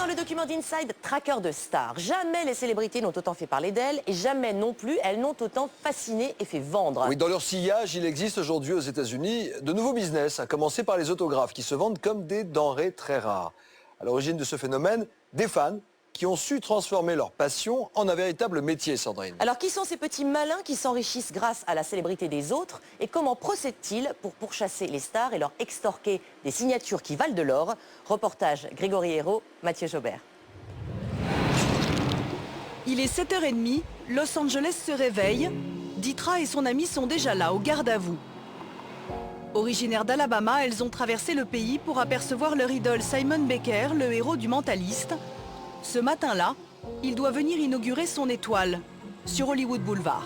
dans le document d'Inside, Tracker de stars. Jamais les célébrités n'ont autant fait parler d'elles et jamais non plus elles n'ont autant fasciné et fait vendre. Oui, dans leur sillage, il existe aujourd'hui aux États-Unis de nouveaux business, à commencer par les autographes qui se vendent comme des denrées très rares. À l'origine de ce phénomène, des fans qui ont su transformer leur passion en un véritable métier, Sandrine. Alors qui sont ces petits malins qui s'enrichissent grâce à la célébrité des autres et comment procèdent-ils pour pourchasser les stars et leur extorquer des signatures qui valent de l'or? Reportage Grégory Hérault, Mathieu Jaubert. Il est 7h30, Los Angeles se réveille. Ditra et son ami sont déjà là, au garde à vous. Originaires d'Alabama, elles ont traversé le pays pour apercevoir leur idole Simon Baker, le héros du Mentaliste. Ce matin-là, il doit venir inaugurer son étoile sur Hollywood Boulevard.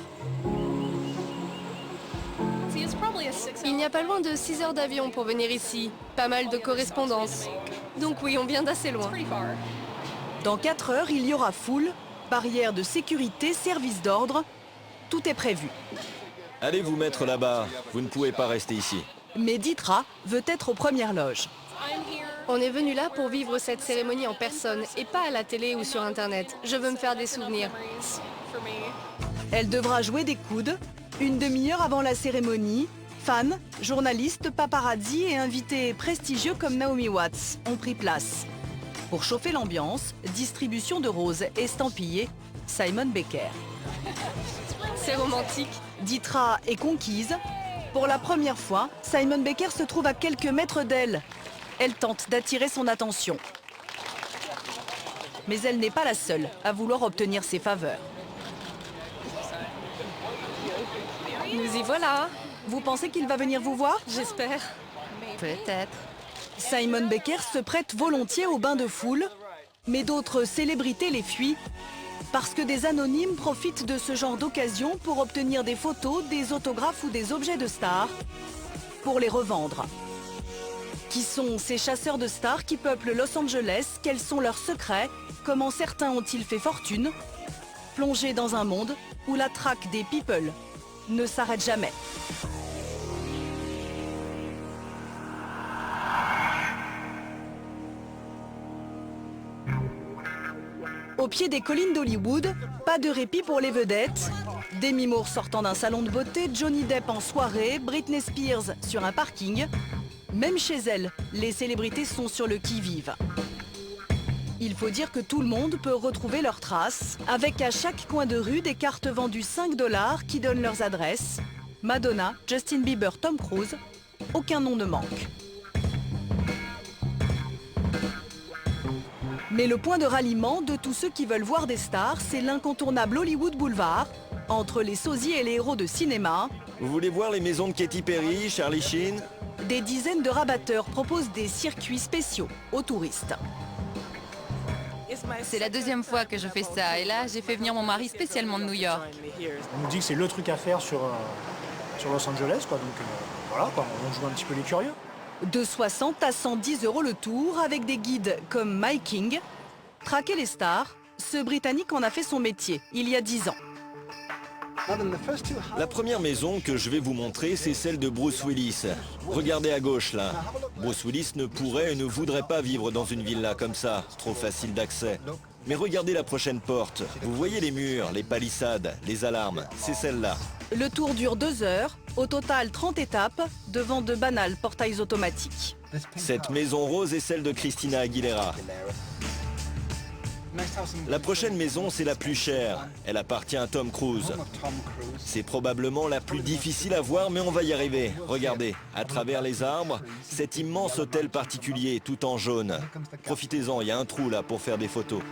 Il n'y a pas loin de 6 heures d'avion pour venir ici. Pas mal de correspondances. Donc oui, on vient d'assez loin. Dans 4 heures, il y aura foule, barrières de sécurité, service d'ordre. Tout est prévu. Allez vous mettre là-bas, vous ne pouvez pas rester ici. Mais Ditra veut être aux premières loges. On est venu là pour vivre cette cérémonie en personne et pas à la télé ou sur Internet. Je veux me faire des souvenirs. Elle devra jouer des coudes. Une demi-heure avant la cérémonie, fans, journalistes, paparazzi et invités prestigieux comme Naomi Watts ont pris place. Pour chauffer l'ambiance, distribution de roses estampillées Simon Baker. C'est romantique. Ditra est conquise. Pour la première fois, Simon Baker se trouve à quelques mètres d'elle. Elle tente d'attirer son attention. Mais elle n'est pas la seule à vouloir obtenir ses faveurs. Nous y voilà. Vous pensez qu'il va venir vous voir? J'espère. Peut-être. Simon Baker se prête volontiers au bain de foule, mais d'autres célébrités les fuient parce que des anonymes profitent de ce genre d'occasion pour obtenir des photos, des autographes ou des objets de stars pour les revendre. Qui sont ces chasseurs de stars qui peuplent Los Angeles? Quels sont leurs secrets? Comment certains ont-ils fait fortune? Plongés dans un monde où la traque des people ne s'arrête jamais. Au pied des collines d'Hollywood, pas de répit pour les vedettes. Demi Moore sortant d'un salon de beauté, Johnny Depp en soirée, Britney Spears sur un parking. Même chez elle, les célébrités sont sur le qui-vive. Il faut dire que tout le monde peut retrouver leurs traces, avec à chaque coin de rue des cartes vendues 5 $ qui donnent leurs adresses. Madonna, Justin Bieber, Tom Cruise, aucun nom ne manque. Mais le point de ralliement de tous ceux qui veulent voir des stars, c'est l'incontournable Hollywood Boulevard, entre les sosies et les héros de cinéma. Vous voulez voir les maisons de Katy Perry, Charlie Sheen? Des dizaines de rabatteurs proposent des circuits spéciaux aux touristes. C'est la deuxième fois que je fais ça et là j'ai fait venir mon mari spécialement de New York. On nous dit que c'est le truc à faire sur Los Angeles, quoi. Donc voilà, quoi. On joue un petit peu les curieux. De 60 à 110 € le tour, avec des guides comme Mike King. Traquer les stars, ce Britannique en a fait son métier il y a 10 ans. La première maison que je vais vous montrer, c'est celle de Bruce Willis. Regardez à gauche là. Bruce Willis ne pourrait et ne voudrait pas vivre dans une villa comme ça, trop facile d'accès. Mais regardez la prochaine porte. Vous voyez les murs, les palissades, les alarmes, c'est celle-là. Le tour dure 2 heures, au total 30 étapes, devant de banals portails automatiques. Cette maison rose est celle de Christina Aguilera. La prochaine maison, c'est la plus chère. Elle appartient à Tom Cruise. C'est probablement la plus difficile à voir, mais on va y arriver. Regardez, à travers les arbres, cet immense hôtel particulier, tout en jaune. Profitez-en, il y a un trou là pour faire des photos.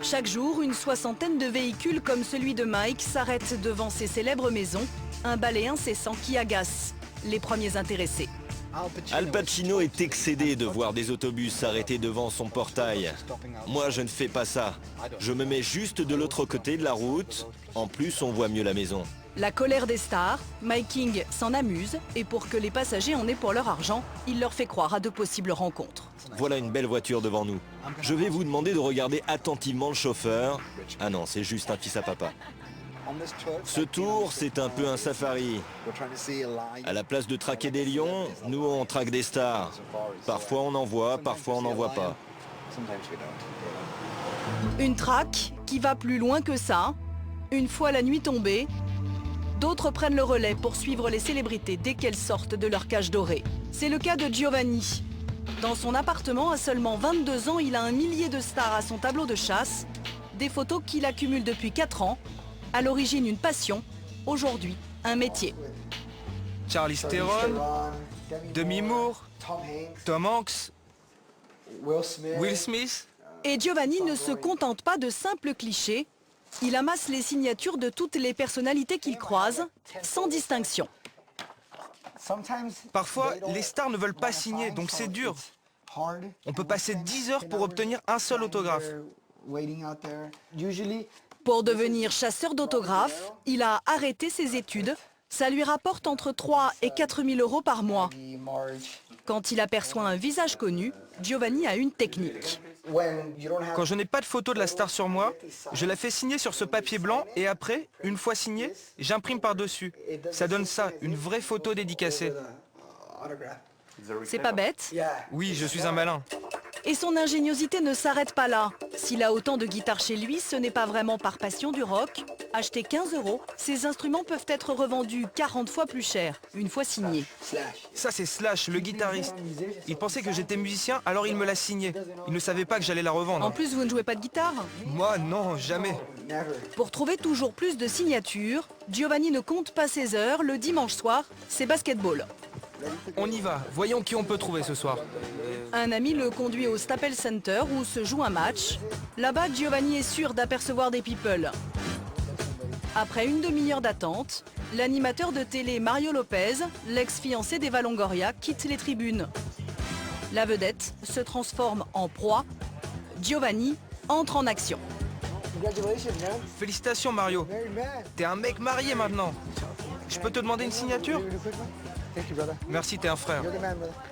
Chaque jour, une soixantaine de véhicules comme celui de Mike s'arrêtent devant ces célèbres maisons. Un balai incessant qui agace les premiers intéressés. Al Pacino est excédé de voir des autobus s'arrêter devant son portail. Moi, je ne fais pas ça. Je me mets juste de l'autre côté de la route. En plus, on voit mieux la maison. La colère des stars, Mike King s'en amuse et pour que les passagers en aient pour leur argent, il leur fait croire à de possibles rencontres. Voilà une belle voiture devant nous. Je vais vous demander de regarder attentivement le chauffeur. Ah non, c'est juste un fils à papa. Ce tour, c'est un peu un safari. À la place de traquer des lions, nous on traque des stars. Parfois on en voit, parfois on n'en voit pas. Une traque qui va plus loin que ça. Une fois la nuit tombée, d'autres prennent le relais pour suivre les célébrités dès qu'elles sortent de leur cage dorée. C'est le cas de Giovanni. Dans son appartement, à seulement 22 ans, il a un millier de stars à son tableau de chasse. Des photos qu'il accumule depuis 4 ans. À l'origine, une passion. Aujourd'hui, un métier. Charlize Theron, Demi Moore, Tom Hanks, Will Smith. Et Giovanni ne se contente pas de simples clichés. Il amasse les signatures de toutes les personnalités qu'il croise, sans distinction. Parfois, les stars ne veulent pas signer, donc c'est dur. On peut passer 10 heures pour obtenir un seul autographe. Pour devenir chasseur d'autographes, il a arrêté ses études. Ça lui rapporte entre 3 et 4 000 euros par mois. Quand il aperçoit un visage connu, Giovanni a une technique. Quand je n'ai pas de photo de la star sur moi, je la fais signer sur ce papier blanc et après, une fois signée, j'imprime par-dessus. Ça donne ça, une vraie photo dédicacée. C'est pas bête. Oui, je suis un malin. Et son ingéniosité ne s'arrête pas là. S'il a autant de guitares chez lui, ce n'est pas vraiment par passion du rock. Achetés 15 euros, ces instruments peuvent être revendus 40 fois plus cher, une fois signés. Ça, c'est Slash, le guitariste. Il pensait que j'étais musicien, alors il me l'a signé. Il ne savait pas que j'allais la revendre. En plus, vous ne jouez pas de guitare? Moi, non, jamais. Pour trouver toujours plus de signatures, Giovanni ne compte pas ses heures. Le dimanche soir, c'est basketball. On y va, voyons qui on peut trouver ce soir. Un ami le conduit au Staples Center où se joue un match. Là-bas, Giovanni est sûr d'apercevoir des people. Après une demi-heure d'attente, l'animateur de télé Mario Lopez, l'ex-fiancé d'Eva Longoria, quitte les tribunes. La vedette se transforme en proie. Giovanni entre en action. Félicitations Mario. T'es un mec marié maintenant. Je peux te demander une signature? Merci, t'es un frère.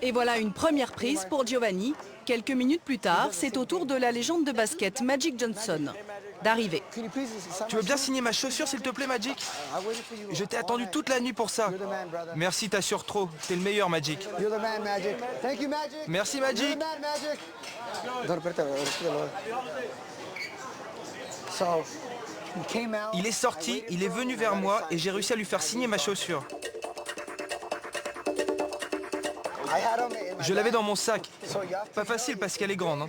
Et voilà une première prise pour Giovanni. Quelques minutes plus tard, c'est au tour de la légende de basket Magic Johnson d'arriver. Tu veux bien signer ma chaussure s'il te plaît Magic? Je t'ai attendu toute la nuit pour ça. Merci, t'assures trop. T'es le meilleur Magic. Merci Magic. Il est sorti, il est venu vers moi et j'ai réussi à lui faire signer ma chaussure. Je l'avais dans mon sac. Pas facile parce qu'elle est grande. Hein.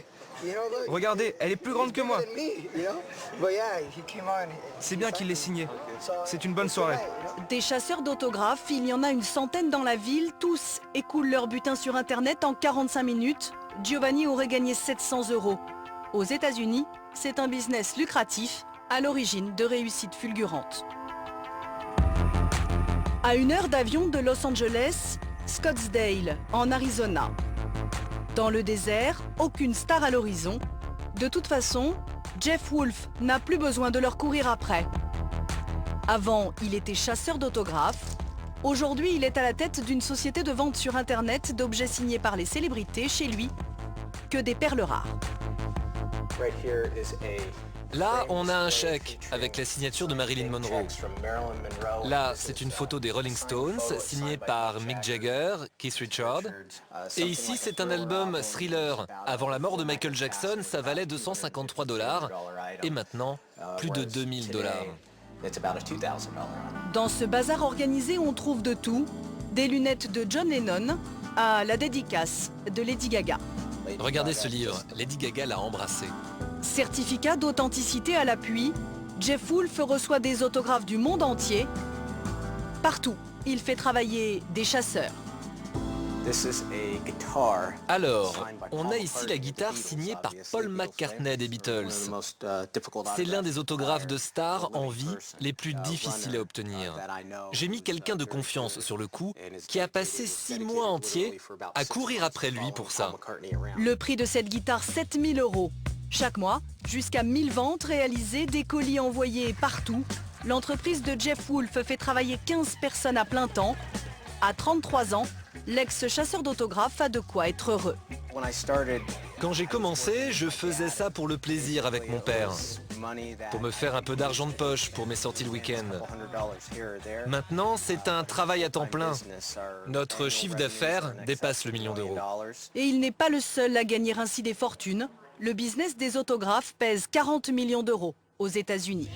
Regardez, elle est plus grande que moi. C'est bien qu'il l'ait signée. C'est une bonne soirée. Des chasseurs d'autographes, il y en a une centaine dans la ville. Tous écoulent leur butin sur Internet en 45 minutes. Giovanni aurait gagné 700 euros. Aux États-Unis, c'est un business lucratif, à l'origine de réussites fulgurantes. À 1 heure d'avion de Los Angeles, Scottsdale, en Arizona. Dans le désert, aucune star à l'horizon. De toute façon, Jeff Wolf n'a plus besoin de leur courir après. Avant, il était chasseur d'autographes. Aujourd'hui, il est à la tête d'une société de vente sur Internet d'objets signés par les célébrités chez lui. Que des perles rares. Là, on a un chèque avec la signature de Marilyn Monroe. Là, c'est une photo des Rolling Stones signée par Mick Jagger, Keith Richards. Et ici, c'est un album Thriller. Avant la mort de Michael Jackson, ça valait 253 $. Et maintenant, plus de 2000 $. Dans ce bazar organisé, on trouve de tout. Des lunettes de John Lennon à la dédicace de Lady Gaga. Regardez ce livre, Lady Gaga l'a embrassé. Certificat d'authenticité à l'appui, Jeff Wolf reçoit des autographes du monde entier. Partout, il fait travailler des chasseurs. Alors, on a ici la guitare signée par Paul McCartney des Beatles. C'est l'un des autographes de stars en vie les plus difficiles à obtenir. J'ai mis quelqu'un de confiance sur le coup qui a passé 6 mois entiers à courir après lui pour ça. Le prix de cette guitare, 7 000 euros. Chaque mois, jusqu'à 1000 ventes réalisées, des colis envoyés partout. L'entreprise de Jeff Wolf fait travailler 15 personnes à plein temps. À 33 ans, l'ex-chasseur d'autographes a de quoi être heureux. Quand j'ai commencé, je faisais ça pour le plaisir avec mon père, pour me faire un peu d'argent de poche pour mes sorties le week-end. Maintenant, c'est un travail à temps plein. Notre chiffre d'affaires dépasse le $1 million. Et il n'est pas le seul à gagner ainsi des fortunes. Le business des autographes pèse 40 millions d'euros aux États-Unis.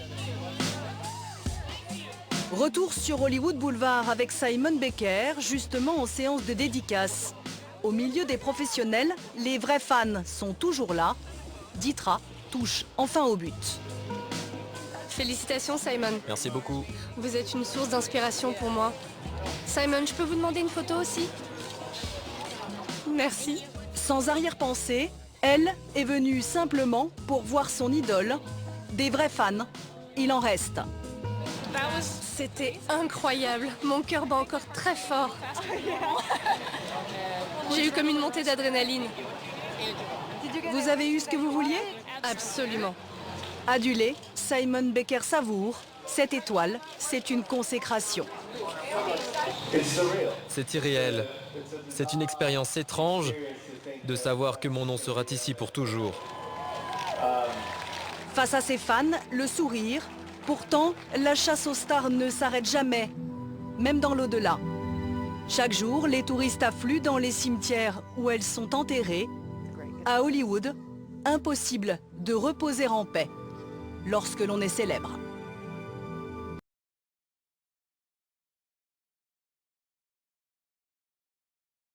Retour sur Hollywood Boulevard avec Simon Becker, justement en séance de dédicace. Au milieu des professionnels, les vrais fans sont toujours là. Ditra touche enfin au but. Félicitations Simon. Merci beaucoup. Vous êtes une source d'inspiration pour moi. Simon, je peux vous demander une photo aussi? Merci. Sans arrière-pensée, elle est venue simplement pour voir son idole. Des vrais fans, il en reste. C'était incroyable. Mon cœur bat encore très fort. J'ai eu comme une montée d'adrénaline. Vous avez eu ce que vous vouliez? Absolument. Adulé, Simon Becker savoure. Cette étoile, c'est une consécration. C'est irréel. C'est une expérience étrange de savoir que mon nom sera ici pour toujours. Face à ses fans, le sourire. Pourtant, la chasse aux stars ne s'arrête jamais, même dans l'au-delà. Chaque jour, les touristes affluent dans les cimetières où elles sont enterrées. À Hollywood, impossible de reposer en paix lorsque l'on est célèbre.